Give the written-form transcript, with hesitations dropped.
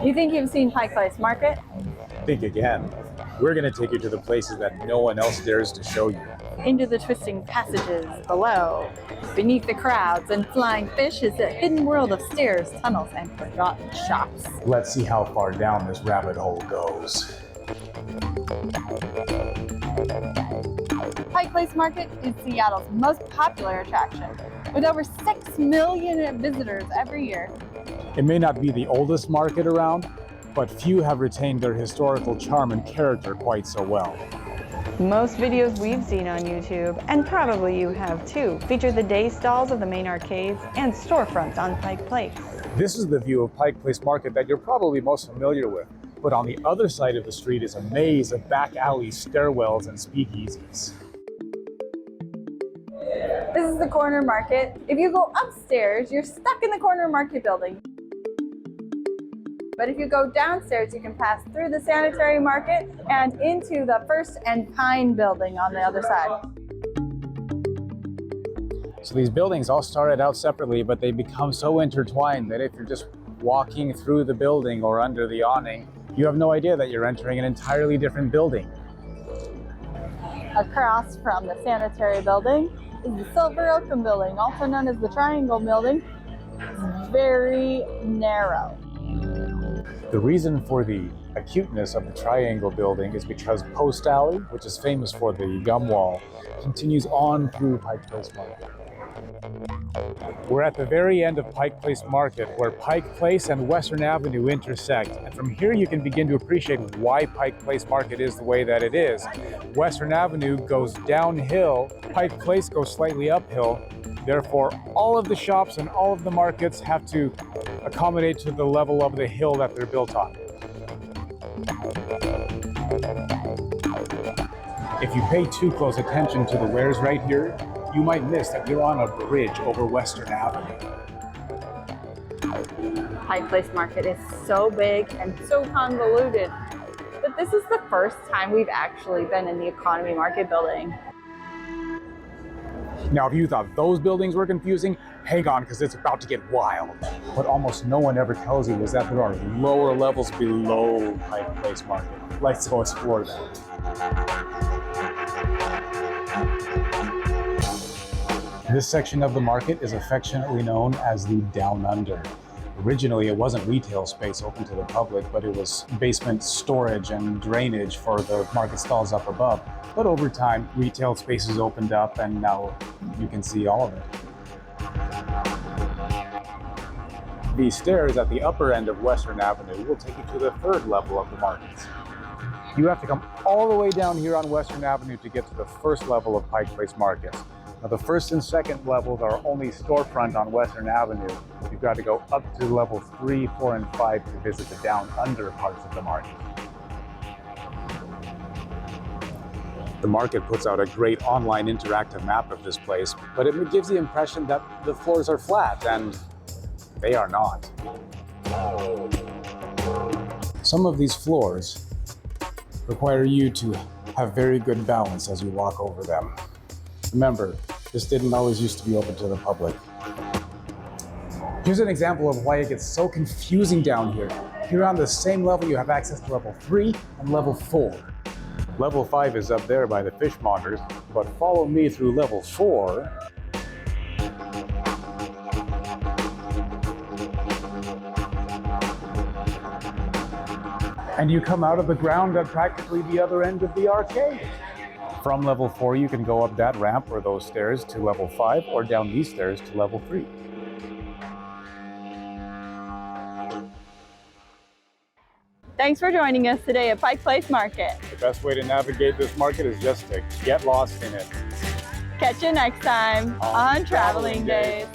You think you've seen Pike Place Market? Think again. We're going to take you to the places that no one else dares to show you. Into the twisting passages below. Beneath the crowds and flying fish is a hidden world of stairs, tunnels, and forgotten shops. Let's see how far down this rabbit hole goes. Pike Place Market is Seattle's most popular attraction, with over 6 million visitors every year. It may not be the oldest market around, but few have retained their historical charm and character quite so well. Most videos we've seen on YouTube, and probably you have too, feature the day stalls of the main arcades and storefronts on Pike Place. This is the view of Pike Place Market that you're probably most familiar with, but on the other side of the street is a maze of back alleys, stairwells, and speakeasies. This is the corner market. If you go upstairs, you're stuck in the corner market building. But if you go downstairs, you can pass through the sanitary market and into the First and Pine building on the other side. So these buildings all started out separately, but they become so intertwined that if you're just walking through the building or under the awning, you have no idea that you're entering an entirely different building. Across from the sanitary building is the Silver Oaken building, also known as the Triangle building. It's very narrow. The reason for the acuteness of the Triangle building is because Post Alley, which is famous for the gum wall, continues on through Pike Place Market. We're at the very end of Pike Place Market, where Pike Place and Western Avenue intersect. And from here you can begin to appreciate why Pike Place Market is the way that it is. Western Avenue goes downhill, Pike Place goes slightly uphill. Therefore, all of the shops and all of the markets have to accommodate to the level of the hill that they're built on. If you pay too close attention to the wares right here, you might miss that you're on a bridge over Western Avenue. Pike Place Market is so big and so convoluted, but this is the first time we've actually been in the economy market building. Now, if you thought those buildings were confusing, hang on, because it's about to get wild. What almost no one ever tells you is that there are lower levels below Pike Place Market. Let's go explore that. This section of the market is affectionately known as the Down Under. Originally, it wasn't retail space open to the public, but it was basement storage and drainage for the market stalls up above. But over time, retail spaces opened up, and now you can see all of it. The stairs at the upper end of Western Avenue will take you to the third level of the markets. You have to come all the way down here on Western Avenue to get to the first level of Pike Place Market. Now, the first and second levels are only storefront on Western Avenue. You've got to go up to level 3, 4, and 5 to visit the down under parts of the market. The market puts out a great online interactive map of this place, but it gives the impression that the floors are flat, and they are not. Some of these floors require you to have very good balance as you walk over them. Remember, this didn't always used to be open to the public. Here's an example of why it gets so confusing down here. Here on the same level, you have access to level 3 and level 4. Level 5 is up there by the fishmongers, but follow me through level 4. And you come out of the ground at practically the other end of the arcade. From level 4, you can go up that ramp or those stairs to level 5, or down these stairs to level 3. Thanks for joining us today at Pike Place Market. The best way to navigate this market is just to get lost in it. Catch you next time on Traveling Days.